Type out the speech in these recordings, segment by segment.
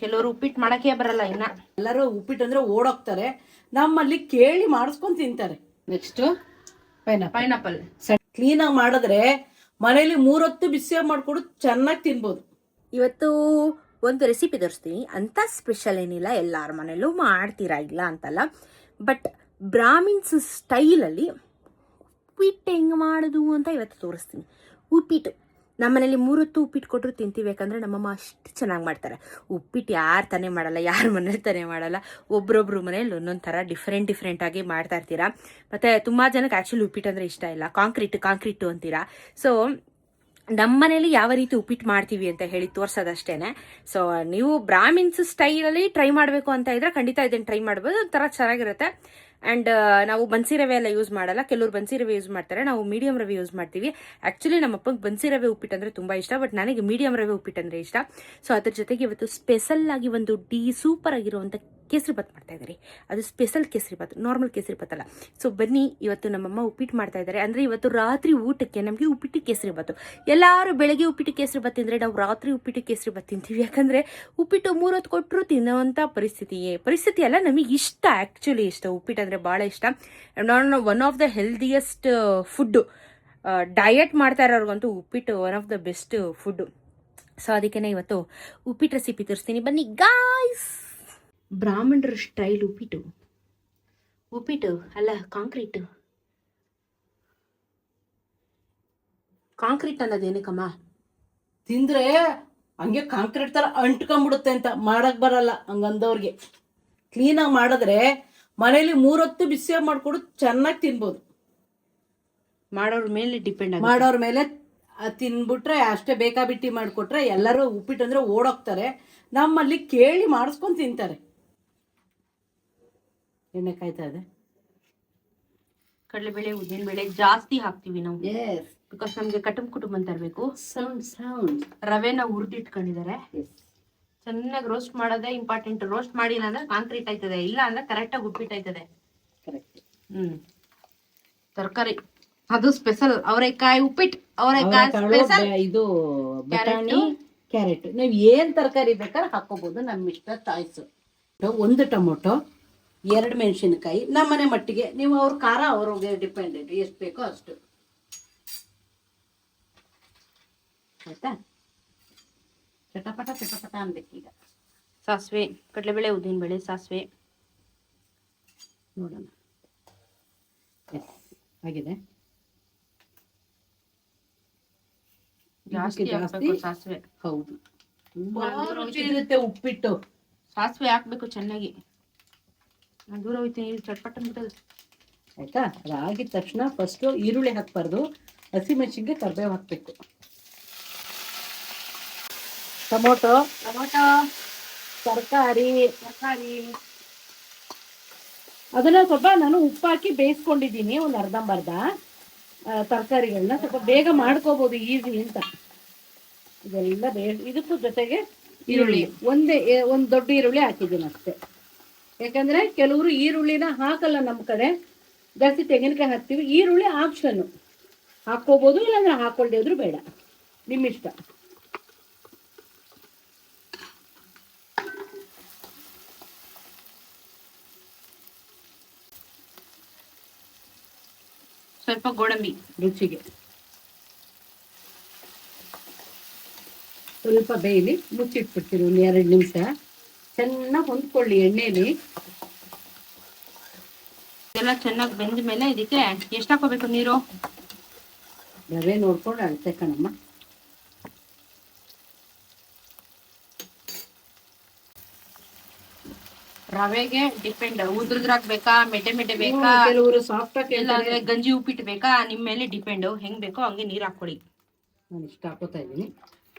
ಕೆಲವರು ಉಪ್ಪಿಟ್ಟು ಮಾಡಕ್ಕೆ ಬರಲ್ಲ ಇನ್ನ. ಎಲ್ಲರೂ ಉಪ್ಪಿಟ್ಟು ಅಂದ್ರೆ ಓಡೋಗ್ತಾರೆ, ನಮ್ಮಲ್ಲಿ ಕೇಳಿ ಮಾಡಿಸ್ಕೊಂಡು ತಿಂತಾರೆ. ನೆಕ್ಸ್ಟ್ ಪೈನಾಪಲ್ ಕ್ಲೀನಾಗಿ ಮಾಡಿದ್ರೆ ಮನೇಲಿ 3 ಹೊತ್ತು ಬಿಸಿಯಾಗಿ ಮಾಡ್ಕೊಡು ಚೆನ್ನಾಗಿ ತಿನ್ಬೋದು. ಇವತ್ತು ಒಂದು ರೆಸಿಪಿ ತೋರಿಸ್ತೀನಿ. ಅಂತ ಸ್ಪೆಷಲ್ ಏನಿಲ್ಲ, ಎಲ್ಲರ ಮನೇಲೂ ಮಾಡ್ತೀರಾ, ಇಲ್ಲ ಅಂತಲ್ಲ. ಬಟ್ ಬ್ರಾಹ್ಮಿನ್ಸ್ ಸ್ಟೈಲಲ್ಲಿ ಉಪ್ಪಿಟ್ಟು ಹೆಂಗೆ ಮಾಡೋದು ಅಂತ ಇವತ್ತು ತೋರಿಸ್ತೀನಿ. ಉಪ್ಪಿಟ್ಟು ನಮ್ಮನೇಲಿ 3 ಹೊತ್ತು ಉಪ್ಪಿಟ್ಟು ಕೊಟ್ಟರು ತಿಂತೀವಿ, ಯಾಕಂದರೆ ನಮ್ಮಮ್ಮ ಅಷ್ಟು ಚೆನ್ನಾಗಿ ಮಾಡ್ತಾರೆ. ಉಪ್ಪಿಟ್ಟು ಯಾರು ತಾನೇ ಮಾಡಲ್ಲ, ಯಾರ ಮನೇಲಿ ತಾನೇ ಮಾಡಲ್ಲ. ಒಬ್ರೊಬ್ರು ಮನೇಲಿ ಒಂದೊಂದು ಥರ ಡಿಫ್ರೆಂಟಾಗಿ ಮಾಡ್ತಾ ಇರ್ತೀರಾ. ಮತ್ತು ತುಂಬ ಜನಕ್ಕೆ ಆ್ಯಕ್ಚುಲಿ ಉಪ್ಪಿಟ್ಟು ಅಂದರೆ ಇಷ್ಟ ಇಲ್ಲ, ಕಾಂಕ್ರೀಟು ಅಂತೀರಾ. ಸೊ ನಮ್ಮ ಮನೇಲಿ ಯಾವ ರೀತಿ ಉಪ್ಪಿಟ್ಟು ಮಾಡ್ತೀವಿ ಅಂತ ಹೇಳಿ ತೋರ್ಸೋದಷ್ಟೇ. ಸೊ ನೀವು ಬ್ರಾಹ್ಮಿನ್ಸ್ ಸ್ಟೈಲಲ್ಲಿ ಟ್ರೈ ಮಾಡಬೇಕು ಅಂತ ಇದ್ರೆ ಖಂಡಿತ ಇದನ್ನು ಟ್ರೈ ಮಾಡ್ಬೋದು, ಒಂಥರ ಚೆನ್ನಾಗಿರುತ್ತೆ. ಆ್ಯಂಡ್ ನಾವು ಬನ್ಸಿ ರವೆ ಎಲ್ಲ ಯೂಸ್ ಮಾಡಲ್ಲ, ಕೆಲವರು ಬನ್ಸಿ ರವೆ ಯೂಸ್ ಮಾಡ್ತಾರೆ, ನಾವು ಮೀಡಿಯಂ ರವೆ ಯೂಸ್ ಮಾಡ್ತೀವಿ. ಆ್ಯಕ್ಚುಲಿ ನಮ್ಮ ಅಪ್ಪಂಗೆ ಬನ್ಸಿ ರವೆ ಉಪ್ಪಿಟ್ಟು ಅಂದರೆ ತುಂಬ ಇಷ್ಟ, ಬಟ್ ನನಗೆ ಮೀಡಿಯಂ ರವೆ ಉಪ್ಪಿಟ್ಟು ಅಂದರೆ ಇಷ್ಟ. ಸೊ ಅದ್ರ ಜೊತೆಗೆ ಇವತ್ತು ಸ್ಪೆಷಲ್ ಆಗಿ ಒಂದು ಸೂಪರ್ ಆಗಿರುವಂಥ ಕೇಸರಿ ಬಾತ್ ಮಾಡ್ತಾ ಇದ್ದಾರೆ. ಅದು ಸ್ಪೆಷಲ್ ಕೇಸರಿ ಬಾತ್, ನಾರ್ಮಲ್ ಕೇಸರಿ ಬಾತ್ ಅಲ್ಲ. ಸೊ ಬನ್ನಿ, ಇವತ್ತು ನಮ್ಮಮ್ಮ ಉಪ್ಪಿಟ್ಟು ಮಾಡ್ತಾ ಇದ್ದಾರೆ. ಅಂದರೆ ಇವತ್ತು ರಾತ್ರಿ ಊಟಕ್ಕೆ ನಮಗೆ ಉಪ್ಪಿಟ್ಟು ಕೇಸರಿ ಬಾತು. ಎಲ್ಲರೂ ಬೆಳಗ್ಗೆ ಉಪ್ಪಿಟ್ಟು ಕೇಸರಿ ಬಾತ್ ತಿಂದರೆ ನಾವು ರಾತ್ರಿ ಉಪ್ಪಿಟ್ಟು ಕೇಸರಿ ಬಾತ್ ತಿಂತೀವಿ, ಯಾಕಂದರೆ ಉಪ್ಪಿಟ್ಟು 3 ಹೊತ್ತು ಕೊಟ್ಟರು ತಿನ್ನೋವಂಥ ಪರಿಸ್ಥಿತಿ ಅಲ್ಲ. ನಮಗೆ ಇಷ್ಟ, ಆ್ಯಕ್ಚುಲಿ ಇಷ್ಟ, ಉಪ್ಪಿಟ್ಟು ಅಂದರೆ ಭಾಳ ಇಷ್ಟ. One of the healthiest food. Diet ಮಾಡ್ತಾ ಇರೋರ್ಗಂತೂ ಉಪ್ಪಿಟ್ಟು one of the best food. So ಅದಕ್ಕೆ ಇವತ್ತು ಉಪ್ಪಿಟ್ಟು ರೆಸಿಪಿ ತೋರಿಸ್ತೀನಿ, ಬನ್ನಿ ಗಾಯ್ಸ್. ಬ್ರಾಹ್ಮಣರ ಸ್ಟೈಲ್ ಉಪ್ಪಿಟ್ಟು ಅಲ್ಲ, ಕಾಂಕ್ರೀಟ್ ಅನ್ನೋದೇನಕ್ಕಮ್ಮ? ತಿಂದ್ರೆ ಹಂಗೆ ಕಾಂಕ್ರೀಟ್ ಥರ ಅಂಟ್ಕೊಂಡ್ಬಿಡುತ್ತೆ ಅಂತ ಮಾಡಕ್ ಬರಲ್ಲ ಹಂಗಂದವ್ರಿಗೆ. ಕ್ಲೀನಾಗಿ ಮಾಡಿದ್ರೆ ಮನೇಲಿ 3 ಹೊತ್ತು ಬಿಸಿಯಾಗಿ ಮಾಡ್ಕೊಡು ಚೆನ್ನಾಗಿ ತಿನ್ಬೋದು. ಮಾಡೋರ ಮೇಲೆ ಡಿಪೆಂಡ್, ಮಾಡೋರ ಮೇಲೆ ತಿನ್ಬಿಟ್ರೆ ಅಷ್ಟೇ, ಬೇಕಾಬಿಟ್ಟಿ ಮಾಡಿಕೊಟ್ರೆ ಎಲ್ಲರೂ ಉಪ್ಪಿಟ್ಟು ಅಂದ್ರೆ ಓಡೋಗ್ತಾರೆ, ನಮ್ಮಲ್ಲಿ ಕೇಳಿ ಮಾಡಿಸ್ಕೊಂಡು ತಿಂತಾರೆ. ಎಣ್ಣೆ ಕಾಯ್ತಾ ಇದೆ. ಕಡಲೆಬೇಳೆ ಉದ್ದಿನಬೇಳೆ ಜಾಸ್ತಿ ಹಾಕ್ತೀವಿ ನಾವು, ಬಿಕಾಸ್ ನಮಗೆ ಕುಟುಂಬ ಅಂತ ಇರಬೇಕು. ರವೆನ ಹುರಿದಿಟ್ಕೊಂಡಿದ್ದಾರೆ, ಚೆನ್ನಾಗಿ ರೋಸ್ಟ್ ಮಾಡೋದೇ ಇಂಪಾರ್ಟೆಂಟ್. ರೋಸ್ಟ್ ಮಾಡಿಲ್ಲ ಅಂದ್ರೆ ಕಾಂಕ್ರೀಟ್ ಆಯ್ತದೆ, ಇಲ್ಲ ಅಂದ್ರೆ ಕರೆಕ್ಟಾಗಿ ಉಪ್ಪಿಟ್ಟು ಆಯ್ತದೆ. ತರಕಾರಿ ಅದು ಸ್ಪೆಷಲ್, ಅವರೆಕಾಯಿ ಉಪ್ಪಿಟ್ಟು. ಅವರೆಕಾಯಿ ಸ್ಪೆಷಲ್, ಇದು ಬಟಾಣಿ, ಕ್ಯಾರೆಟ್, ನೀವು ಏನ್ ತರಕಾರಿ ಬೇಕಾದ್ರೆ ಹಾಕೋಬಹುದು, ನಮ್ಮ ಇಷ್ಟ ಚಾಯ್ಸ್. 1 ಟೊಮೊಟೊ, 2 ಮೆಣಸಿನಕಾಯಿ, ನಮ್ಮನೆ ಮಟ್ಟಿಗೆ. ನೀವು ಅವ್ರ ಖಾರ ಅವ್ರಿಗೆ ಡಿಪೆಂಡೆಂಟ್, ಎಷ್ಟು ಬೇಕೋ ಅಷ್ಟು. ಆಯ್ತಾ? ಚಟಪಟ ಅನ್ಬೇಕೀಗ. ಸಾಸಿವೆ, ಕಡಲೆಬೇಳೆ ಉದ್ದಿನಬೇಳೆ, ಸಾಸಿವೆ ನೋಡೋಣ. ಆಗಿದೆ. ಜಾಸ್ತಿ ಸಾಸಿವೆ, ಹೌದು, ತುಂಬಾ ರುಚಿ ಇರುತ್ತೆ ಉಪ್ಪಿಟ್ಟು. ಸಾಸಿವೆ ಹಾಕ್ಬೇಕು ಚೆನ್ನಾಗಿ. ನಾನು ದೂರ ಹೋಗ್ತೀನಿ, ಚಟ್ಪಟ ಬಿಟ್ಟದು. ಆಯ್ತಾ? ಅದಾಗಿದ ತಕ್ಷಣ ಫಸ್ಟ್ ಈರುಳ್ಳಿ ಹಾಕ್ಬಾರ್ದು, ಹಸಿಮೆಣಸಿನ್ಕಾಯಿ, ಕರಿಬೇವು ಹಾಕ್ಬೇಕು. ಟೊಮೊಟೊ, ತರಕಾರಿ ಅದನ್ನ ಸ್ವಲ್ಪ ನಾನು ಉಪ್ಪು ಹಾಕಿ ಬೇಯಿಸ್ಕೊಂಡಿದ್ದೀನಿ, ಒಂದು ಅರ್ಧಂಬರ್ಧ. ತರಕಾರಿಗಳನ್ನ ಸ್ವಲ್ಪ ಬೇಗ ಮಾಡ್ಕೋಬಹುದು, ಈಸಿ ಅಂತ. ಇದೆಲ್ಲ ಇದಕ್ಕೂ ಜೊತೆಗೆ ಈರುಳ್ಳಿ, ಒಂದು ದೊಡ್ಡ ಈರುಳ್ಳಿ ಹಾಕಿದ್ದೀನಿ ಅಷ್ಟೇ. ಯಾಕಂದ್ರೆ ಕೆಲವರು ಈರುಳ್ಳಿನ ಹಾಕಲ್ಲ, ನಮ್ಮ ಕಡೆ ಜಾಸ್ತಿ ತೆಂಗಿನಕಾಯಿ ಹಾಕ್ತೀವಿ. ಈರುಳ್ಳಿ ಆಪ್ಷನ್ನು, ಹಾಕೋಬಹುದು, ಇಲ್ಲಾಂದ್ರೆ ಹಾಕೊಳ್ದೇ ಇದ್ರು ಬೇಡ, ನಿಮ್ಮಿಷ್ಟ. ಸ್ವಲ್ಪ ಗೋಡಂಬಿ ರುಚಿಗೆ. ಸ್ವಲ್ಪ ಬೇಯಲಿ, ಮುಚ್ಚಿಟ್ಬಿಡ್ತೀವಿ 1-2 ನಿಮಿಷ. ಚೆನ್ನಾಗಿ ಹೊಂದ್ಕೊಳ್ಳಿ ಎಣ್ಣೆಲಿ. ಎಲ್ಲ ಚೆನ್ನಾಗಿ ಬೆಂದ ಮೇಲೆ ಇದಕ್ಕೆ ಎಷ್ಟು ಹಾಕೋಬೇಕು ನೀರು? ರವೆ ನೋಡ್ಕೊಂಡು ಅಳತೆ ಕಣಮ್ಮ. ರವೆಗೆ ಡಿಪೆಂಡ್, ಉದ್ರದ್ರಾಗ್ಬೇಕಾ, ಮೆಡೆ ಬೇಕಾ, ಕೆಲವರು ಸಾಫ್ಟ್ ಆಗಿ, ಇಲ್ಲಾಂದ್ರೆ ಗಂಜಿ ಉಪ್ಪಿಟ್ಟು ಬೇಕಾ, ನಿಮ್ಮ ಮೇಲೆ ಡಿಪೆಂಡ್. ಹೆಂಗ್ ಬೇಕೋ ಹಂಗೆ ನೀರು ಹಾಕೊಳ್ಳಿ. ನಾನು ಇಷ್ಟ ಹಾಕೋತಾ ಇದ್ದೀನಿ.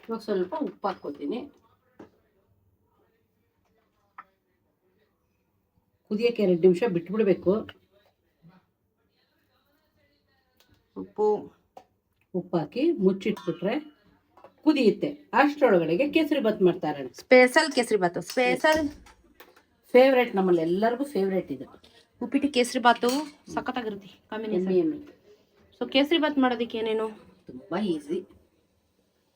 ಇವಾಗ ಸ್ವಲ್ಪ ಉಪ್ಪು ಹಾಕೋತೀನಿ. ಕುದಿಯಕ್ಕೆ 2 ನಿಮಿಷ ಬಿಟ್ಬಿಡ್ಬೇಕು. ಉಪ್ಪು ಹಾಕಿ ಮುಚ್ಚಿಟ್ಬಿಟ್ರೆ ಕುದಿಯುತ್ತೆ. ಅಷ್ಟರೊಳಗಡೆಗೆ ಕೇಸರಿ ಬಾತ್ ಮಾಡ್ತಾರೆ. Special kesari bath, special favourite, ನಮ್ಮಲ್ಲಿ ಎಲ್ಲರಿಗೂ ಫೇವ್ರೇಟ್ ಇದು. ಉಪ್ಪಿಟ್ಟು ಕೇಸರಿ ಬಾತು ಸಖತ್ತಾಗಿರುತ್ತೆ ಕಾಂಬಿನೇಷನ್. ಸೊ ಕೇಸರಿ ಬಾತ್ ಮಾಡೋದಕ್ಕೆ ಏನೇನು? ತುಂಬಾ easy.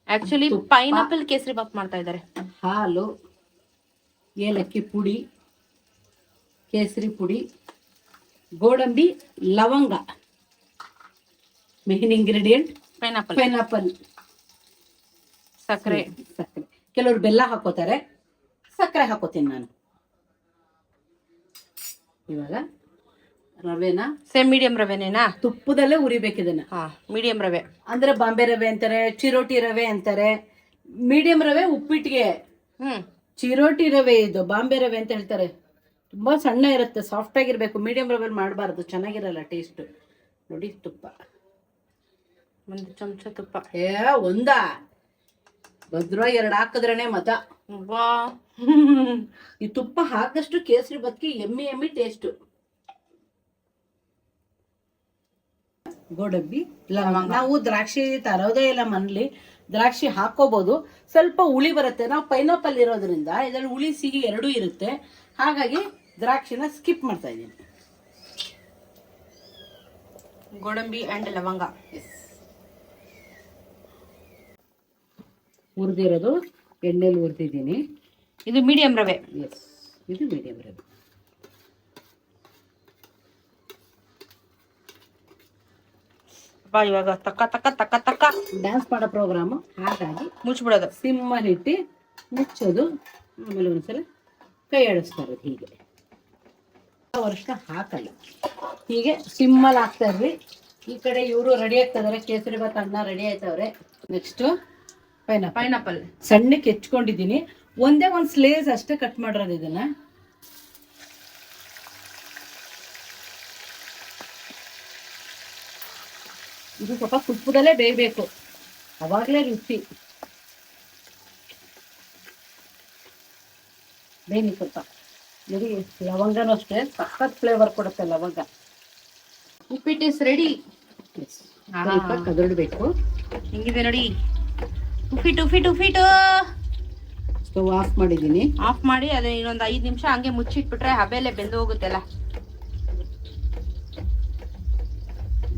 Actually pineapple kesari Baat ಮಾಡ್ತಾ ಇದ್ದಾರೆ. ಹಾಲು, ಏಲಕ್ಕಿ ಪುಡಿ, ಕೇಸರಿ ಪುಡಿ, ಗೋಡಂಬಿ, ಲವಂಗ, ಮೇನ್ ಇಂಗ್ರೀಡಿಯೆಂಟ್ ಪೈನಾಪಲ್, ಸಕ್ಕರೆ. ಕೆಲವರು ಬೆಲ್ಲ ಹಾಕೋತಾರೆ, ಸಕ್ಕರೆ ಹಾಕೋತೀನಿ ನಾನು. ಇವಾಗ ರವೆನ ಸೇಮ್ ಮೀಡಿಯಂ ರವೆನೇನಾ? ತುಪ್ಪದಲ್ಲೇ ಉರಿಬೇಕು ಇದನ್ನ. ಮೀಡಿಯಂ ರವೆ ಅಂದ್ರೆ ಬಾಂಬೆ ರವೆ ಅಂತಾರೆ, ಚಿರೋಟಿ ರವೆ ಅಂತಾರೆ. ಮೀಡಿಯಂ ರವೆ ಉಪ್ಪಿಟ್ಟಿಗೆ, ಚಿರೋಟಿ ರವೆ ಇದು ಬಾಂಬೆ ರವೆ ಅಂತ ಹೇಳ್ತಾರೆ. ತುಂಬಾ ಸಣ್ಣ ಇರುತ್ತೆ, ಸಾಫ್ಟ್ ಆಗಿರ್ಬೇಕು. ಮೀಡಿಯಂ ರವೆ ಮಾಡಬಾರ್ದು, ಚೆನ್ನಾಗಿರಲ್ಲ ಟೇಸ್ಟ್. ನೋಡಿ ತುಪ್ಪ, 1 ಚಮಚ ತುಪ್ಪ. ಒಂದಾ ಭದ್ರ 2 ಹಾಕಿದ್ರೇನೆ ಮಜ. ಈ ತುಪ್ಪ ಹಾಕಷ್ಟು ಕೇಸರಿ ಬತ್ಕಿ ಎಮ್ಮಿ ಟೇಸ್ಟ್. ಗೋಡಂಬಿ, ಲವಂಗ. ನಾವು ದ್ರಾಕ್ಷಿ ತರೋದೇ ಇಲ್ಲ ಮನೇಲಿ, ದ್ರಾಕ್ಷಿ ಹಾಕೋಬಹುದು. ಸ್ವಲ್ಪ ಹುಳಿ ಬರುತ್ತೆ, ನಾವು ಪೈನಾಪಲ್ ಇರೋದ್ರಿಂದ ಇದರಲ್ಲಿ ಹುಳಿ ಸಿಹಿ ಎರಡೂ ಇರುತ್ತೆ. ಹಾಗಾಗಿ ದ್ರಾಕ್ಷಿನ ಸ್ಕಿಪ್ ಮಾಡ್ತಾ ಇದ್ದೀನಿ. ಗೋಡಂಬಿ ಅಂಡ್ ಲವಂಗ ಹುರಿದಿರೋದು ಎಣ್ಣೆಲಿ ಹುರಿದಿದ್ದೀನಿ. ಇದು ಮೀಡಿಯಂ ರವೆ. ಎಸ್, ಇದು ಮೀಡಿಯಂ ರವೆ. ಇವಾಗ ತಕ್ಕ ತಕ್ಕ ತಕ್ಕ ತಕ್ಕ ಡ್ಯಾನ್ಸ್ ಮಾಡೋ ಪ್ರೋಗ್ರಾಮು, ಹಾಗಾಗಿ ಮುಚ್ಚಿಬಿಡೋದು. ಸಿಮ್ಮಲ್ಲಿ ಇಟ್ಟು ಮುಚ್ಚೋದು. ಆಮೇಲೆ ಒಂದ್ಸಲ ಕೈ ಆಡಿಸ್ತಾರೆ. ಹೀಗೆ ವರ್ಷ ಹಾಕಲ್ಲ, ಹೀಗೆ ಸಿಮ್ಮಲ್ಲಿ ಹಾಕ್ತಾ ಇರ್ರಿ. ಈ ಕಡೆ ಇವರು ರೆಡಿ ಆಗ್ತಾ ಇದಾರೆ, ಕೇಸರಿ ಬಾತ್ ಅನ್ನ ರೆಡಿ ಆಯ್ತವ್ರೆ. ನೆಕ್ಸ್ಟ್ ಪೈನಾಪಲ್ ಸಣ್ಣಕ್ಕೆ ಹೆಚ್ಕೊಂಡಿದ್ದೀನಿ. ಒಂದೇ ಒಂದು ಸ್ಲೇಸ್ ಅಷ್ಟೇ ಕಟ್ ಮಾಡಿರೋದು ಇದನ್ನ. ಇದು ಸ್ವಲ್ಪ ತುಪ್ಪದಲ್ಲೇ ಬೇಯಬೇಕು, ಅವಾಗಲೇ ರುಚಿ. ಬೇನಿ ಸ್ವಲ್ಪ ನೋಡಿ. ಲವಂಗನೂ ಅಷ್ಟೇ ಸಖತ್ ಫ್ಲೇವರ್ ಕೊಡುತ್ತೆ ಲವಂಗ. ಉಪ್ಪಿಟ್ಟು ಇಸ್ ರೆಡಿ. ಸ್ವಲ್ಪ ಕದಡಬೇಕು. ಹಿಂಗಿದೆ ನೋಡಿ ಉಪ್ಪಿಟ್ಟು. ಸ್ಟವ್ ಆಫ್ ಮಾಡಿದ್ದೀನಿ. ಆಫ್ ಮಾಡಿ ಅದೇ ಇನ್ನೊಂದು 5 ನಿಮಿಷ ಹಂಗೆ ಮುಚ್ಚಿಟ್ಬಿಟ್ರೆ ಹಬೆಲೆ ಬೆಂದು ಹೋಗುತ್ತೆಲ್ಲ.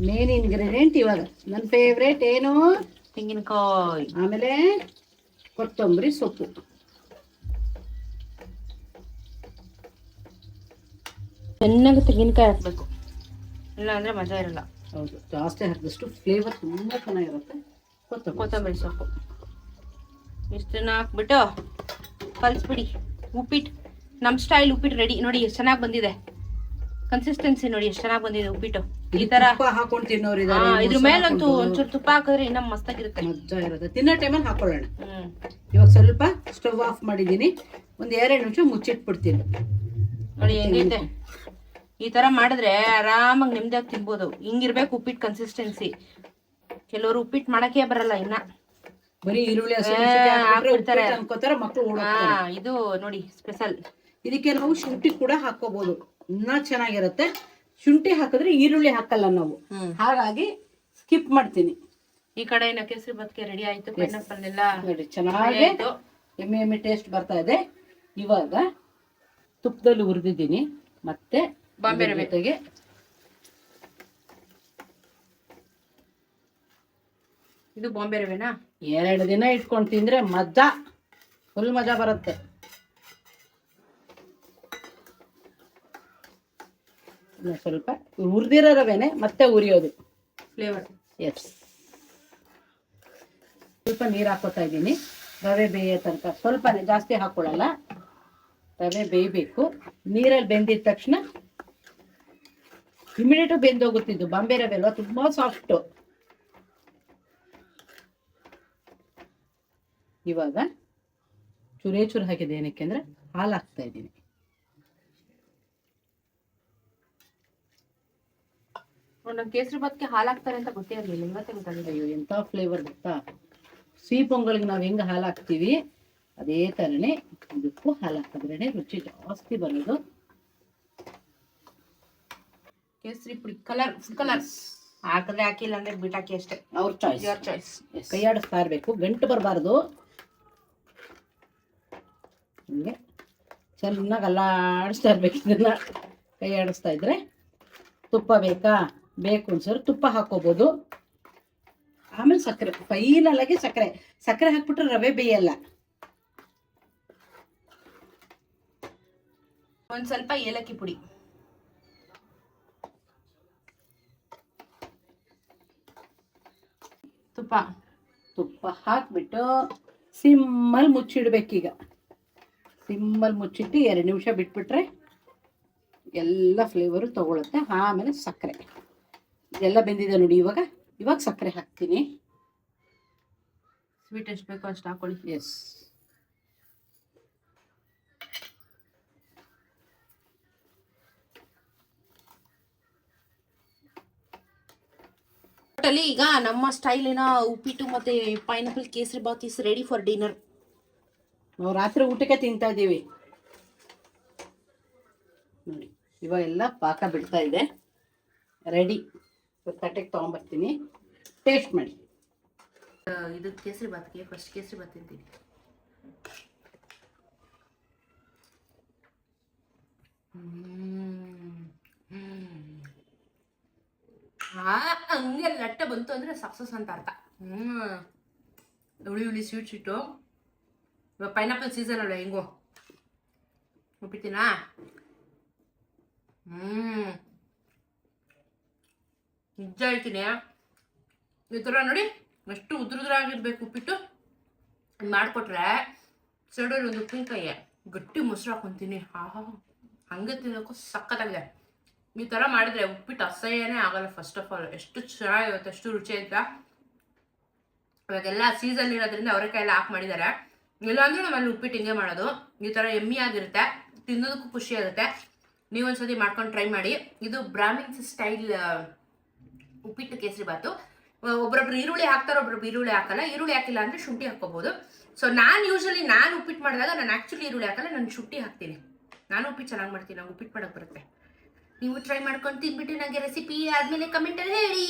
ಮೇನ್ ಇಂಗ್ರೀಡಿಯೆಂಟ್ ಇವಾಗ ನನ್ನ ಫೇವ್ರೇಟ್ ಏನು? ತೆಂಗಿನಕಾಯಿ, ಆಮೇಲೆ ಕೊತ್ತಂಬರಿ ಸೊಪ್ಪು. ಚೆನ್ನಾಗಿ ತೆಂಗಿನಕಾಯಿ ಹಾಕ್ಬೇಕು, ಇಲ್ಲ ಅಂದ್ರೆ ಮಜಾ ಇರಲ್ಲ. ಹೌದು, ಜಾಸ್ತಿ ಹಾಕಿದಷ್ಟು ಫ್ಲೇವರ್ ತುಂಬಾ ಚೆನ್ನಾಗಿರುತ್ತೆ. ಕೊತ್ತಂಬರಿ ಸೊಪ್ಪು ಇಷ್ಟನ್ನ ಹಾಕ್ಬಿಟ್ಟು ಕಲಿಸ್ಬಿಡಿ. ಉಪ್ಪಿಟ್ಟು ನಮ್ಮ ಸ್ಟೈಲ್ ಉಪ್ಪಿಟ್ಟು ರೆಡಿ. ನೋಡಿ ಎಷ್ಟು ಚೆನ್ನಾಗಿ ಬಂದಿದೆ, ಕನ್ಸಿಸ್ಟೆನ್ಸಿ ನೋಡಿ ಎಷ್ಟು ಚೆನ್ನಾಗಿ ಬಂದಿದೆ ಉಪ್ಪಿಟ್ಟು. ಈ ತರ ಹಾಕೊಂಡು ತಿನ್ನೋರು ಇದ್ರ ಮೇಲಂತೂ ಒಂಚೂರು ತುಪ್ಪ ಹಾಕಿದ್ರೆ ಇನ್ನ ಮಸ್ತಾಗಿರುತ್ತೆ, ಮಜಾ ಇರುತ್ತೆ. ತಿನ್ನೋ ಟೈಮಲ್ಲಿ ಹಾಕೊಳ್ಳೋಣ. ಇವಾಗ ಸ್ವಲ್ಪ ಸ್ಟವ್ ಆಫ್ ಮಾಡಿದ್ದೀನಿ, ಒಂದ್ 2 ನಿಮಿಷ ಮುಚ್ಚಿಟ್ಬಿಡ್ತೀನಿ. ನೋಡಿ ಹೆಂಗೈತೆ. ಈ ತರ ಮಾಡಿದ್ರೆ ಆರಾಮಾಗಿ ನೆಮ್ಮದಿಯಾಗಿ ತಿನ್ಬೋದು. ಹಿಂಗಿರ್ಬೇಕು ಉಪ್ಪಿಟ್ಟು ಕನ್ಸಿಸ್ಟೆನ್ಸಿ. ಕೆಲವರು ಉಪ್ಪಿಟ್ಟು ಮಾಡಕ್ಕೆ ಬರಲ್ಲ, ಇನ್ನ ಬರೀ ಈರುಳ್ಳಿ ಅನ್ಕೋತಾರೆ ಮಕ್ಕಳು. ಇದು ನೋಡಿ ಸ್ಪೆಷಲ್. ಇದಕ್ಕೆ ನಾವು ಶುಂಠಿ ಕೂಡ ಹಾಕೋಬಹುದು, ಇನ್ನ ಚೆನ್ನಾಗಿರುತ್ತೆ. ಶುಂಠಿ ಹಾಕಿದ್ರೆ ಈರುಳ್ಳಿ ಹಾಕಲ್ಲ ನಾವು, ಹಾಗಾಗಿ ಸ್ಕಿಪ್ ಮಾಡ್ತೀನಿ. ಈ ಕಡೆ ಕೇಸರಿ ಬತ್ಕೆ ರೆಡಿ ಆಯ್ತು. ಪೈನಾಪಲ್ ಎಲ್ಲ ನೋಡಿ ಚೆನ್ನಾಗಿ ಎಮ್ಮೆ ಟೇಸ್ಟ್ ಬರ್ತಾ ಇದೆ. ಇವಾಗ ತುಪ್ಪದಲ್ಲಿ ಹುರಿದಿದ್ದೀನಿ, ಮತ್ತೆ ಬಾಂಬೆ ರವೆ ಜೊತೆಗೆ ಇದು ಬಾಂಬೆ ರವೆನಾ. 2 ದಿನ ಇಟ್ಕೊಂಡು ತಿಂದ್ರೆ ಮಜಾ, ಫುಲ್ ಮಜಾ ಬರುತ್ತೆ. ಸ್ವಲ್ಪ ಹುರಿದಿರೋ ರವೆನೆ ಮತ್ತೆ ಉರಿಯೋದು ಫ್ಲೇವರ್. ಎಸ್, ಸ್ವಲ್ಪ ನೀರು ಹಾಕೋತಾ ಇದ್ದೀನಿ ರವೆ ಬೇಯೋ ತನಕ. ಸ್ವಲ್ಪನೇ, ಜಾಸ್ತಿ ಹಾಕೊಳ್ಳಲ್ಲ. ರವೆ ಬೇಯಬೇಕು. ನೀರಲ್ಲಿ ಬೆಂದಿದ ತಕ್ಷಣ ಇಮಿಡಿಯೇಟ್ ಬೆಂದೋಗುತ್ತಿದ್ದು. ಬಾಂಬೆ ರವೆ ಅಲ್ವಾ, ತುಂಬಾ ಸಾಫ್ಟು. ಇವಾಗ ಚೂರು ಹಾಕಿದೆ, ಏನಕ್ಕೆ ಅಂದ್ರೆ ಹಾಲು ಹಾಕ್ತಾ ಇದ್ದೀನಿ. ನಂಗೆ ಕೇಸರಿ ಬಾತ್ಗೆ ಹಾಲು ಹಾಕ್ತಾರೆ ಅಂತ ಗೊತ್ತೇ ಇರಲಿಲ್ಲ, ಇವತ್ತೇ ಗೊತ್ತಾಗಿದೆ. ಅಯ್ಯೋ ಎಂಥ ಫ್ಲೇವರ್ ಗೊತ್ತಾ. ಸಿಹಿ ಪೊಂಗಲ್ಗೆ ನಾವು ಹೆಂಗೆ ಹಾಲು ಹಾಕ್ತೀವಿ ಅದೇ ಥರನೇ ಇದಕ್ಕೂ ಹಾಲು ಹಾಕಿದ್ರೇ ರುಚಿ ಜಾಸ್ತಿ ಬರೋದು. ಕೇಸರಿ ಪುಡಿ ಕಲರ್, ಫುಡ್ ಕಲರ್ ಹಾಕಿದ್ರೆ ಹಾಕಿಲ್ಲ ಅಂದ್ರೆ ಬಿಟ್ಟಾಕಿ ಅಷ್ಟೇ, ಅವ್ರ ಚಾಯ್ಸ್. Your choice. ಕೈ ಆಡಿಸ್ತಾ ಇರಬೇಕು, ಗಂಟು ಬರಬಾರ್ದು. ಹಿಂಗೆ ಚೆನ್ನಾಗಿ ಅಲ್ಲಾಡಿಸ್ತಾ ಇರ್ಬೇಕು ಇದನ್ನ. ಕೈ ಆಡಿಸ್ತಾ ಇದ್ರೆ ತುಪ್ಪ ಬೇಕು ಅನ್ಸೋರು ತುಪ್ಪ ಹಾಕೋಬಹುದು. ಆಮೇಲೆ ಸಕ್ಕರೆ, ಫೈನಲ್ ಆಗಿ ಸಕ್ಕರೆ ಹಾಕ್ಬಿಟ್ರೆ ರವೆ ಬೇಯಲ್ಲ. ಒಂದು ಸ್ವಲ್ಪ ಏಲಕ್ಕಿ ಪುಡಿ, ತುಪ್ಪ ಹಾಕ್ಬಿಟ್ಟು ಸಿಮ್ಮಲ್ಲಿ ಮುಚ್ಚಿಡ್ಬೇಕೀಗ. ಸಿಮ್ಮಲ್ಲಿ ಮುಚ್ಚಿಟ್ಟು 2 ನಿಮಿಷ ಬಿಟ್ಬಿಟ್ರೆ ಎಲ್ಲ ಫ್ಲೇವರು ತಗೊಳುತ್ತೆ. ಆಮೇಲೆ ಸಕ್ಕರೆ ಇದೆಲ್ಲ ಬೆಂದಿದೆ ನೋಡಿ. ಇವಾಗ ಸಕ್ಕರೆ ಹಾಕ್ತೀನಿ. ಸ್ವೀಟ್ ಎಷ್ಟು ಬೇಕೋ ಅಷ್ಟು ಹಾಕೊಳ್ಳಿ. ಎಸ್, ಟೋಟಲಿ ಈಗ ನಮ್ಮ ಸ್ಟೈಲಿನ ಉಪ್ಪಿಟ್ಟು ಮತ್ತೆ pineapple kesari bath is ready for dinner. ನಾವು ರಾತ್ರಿ ಊಟಕ್ಕೆ ತಿಂತಾ ಇದ್ದೀವಿ ನೋಡಿ. ಇವಾಗೆಲ್ಲ ಪಾಕ ಬಿಡ್ತಾ ಇದೆ, ರೆಡಿ. ತಟ್ಟೆಗೆ ತೊಗೊಂಬರ್ತೀನಿ, ಟೇಸ್ಟ್ ಮಾಡಿ. ಇದು ಕೇಸರಿ ಬಾತ್ಗೆ ಫಸ್ಟ್ ಕೇಸರಿ ಬಾತ್ ತಿಂತೀನಿ. ಹಂಗೆ ಲಟ್ಟೆ ಬಂತು ಅಂದ್ರೆ ಸಕ್ಸಸ್ ಅಂತ ಅರ್ಥ. ಹುಳಿ ಸ್ವೀಟ್ ಸ್ವೀಟು. ಇವಾಗ ಪೈನಾಪಲ್ ಸೀಸನ್ ಅಲ್ಲ, ಹೆಂಗೋ ಉಪ್ಪಿಟ್ಟಿನಾ. ನಿಜ ಹೇಳ್ತೀನಿ, ಈ ಥರ ನೋಡಿ ಎಷ್ಟು ಉದ್ರುದ್ರಾಗಿರ್ಬೇಕು ಉಪ್ಪಿಟ್ಟು. ಮಾಡಿಕೊಟ್ರೆ ಸೈಡಲ್ಲಿ ಒಂದು ಉಪ್ಪಿನಕಾಯಿ ಗಟ್ಟಿ ಮೊಸರು ಹಾಕೊತೀನಿ. ಹಂಗೆ ತಿನ್ನೋಕ್ಕೂ ಸಖತ್ತಾಗಿದೆ. ಈ ಥರ ಮಾಡಿದ್ರೆ ಉಪ್ಪಿಟ್ಟು ಅಸಹ್ಯನೇ ಆಗಲ್ಲ. ಫಸ್ಟ್ ಆಫ್ ಆಲ್ ಎಷ್ಟು ಚೆನ್ನಾಗಿರುತ್ತೆ, ಅಷ್ಟು ರುಚಿ ಆಯ್ತಾ. ಇವಾಗೆಲ್ಲ ಸೀಸನ್ ಇರೋದ್ರಿಂದ ಅವರೆಕಾಯಿ ಎಲ್ಲ ಹಾಕಿ ಮಾಡಿದ್ದಾರೆ. ಇಲ್ಲಾಂದ್ರೆ ನಮ್ಮಲ್ಲಿ ಉಪ್ಪಿಟ್ಟು ಹಿಂಗೆ ಮಾಡೋದು. ಈ ಥರ ಎಮ್ಮಿ ಆಗಿರುತ್ತೆ, ತಿನ್ನೋದಕ್ಕೂ ಖುಷಿ ಆಗುತ್ತೆ. ನೀವೊಂದ್ಸತಿ ಮಾಡ್ಕೊಂಡು ಟ್ರೈ ಮಾಡಿ. ಇದು ಬ್ರಾಹ್ಮಿನ್ಸ್ ಸ್ಟೈಲ್ ಉಪ್ಪಿಟ್ಟು ಕೇಸರಿ ಬಾತು. ಒಬ್ಬರೊಬ್ರು ಈರುಳ್ಳಿ ಹಾಕ್ತಾರೆ, ಒಬ್ಬರೊಬ್ರು ಈರುಳ್ಳಿ ಹಾಕಲ್ಲ. ಈರುಳ್ಳಿ ಹಾಕಿಲ್ಲ ಅಂದರೆ ಶುಂಠಿ ಹಾಕ್ಕೋಬೋದು. ಸೊ ನಾನು ಉಪ್ಪಿಟ್ಟು ಮಾಡಿದಾಗ ನಾನು ಆ್ಯಕ್ಚುಲಿ ಈರುಳ್ಳಿ ಹಾಕಲ್ಲ, ನಾನು ಶುಂಠಿ ಹಾಕ್ತೀನಿ. ನಾನು ಉಪ್ಪಿಟ್ಟು ಚೆನ್ನಾಗಿ ಮಾಡ್ತೀನಿ, ನಂಗೆ ಉಪ್ಪಿಟ್ಟು ಮಾಡೋಕ್ಕೆ ಬರುತ್ತೆ. ನೀವು ಟ್ರೈ ಮಾಡ್ಕೊಂಡು ತಿನ್ಬಿಟ್ಟು ನನಗೆ ರೆಸಿಪಿ ಆದಮೇಲೆ ಕಮೆಂಟಲ್ಲಿ ಹೇಳಿ.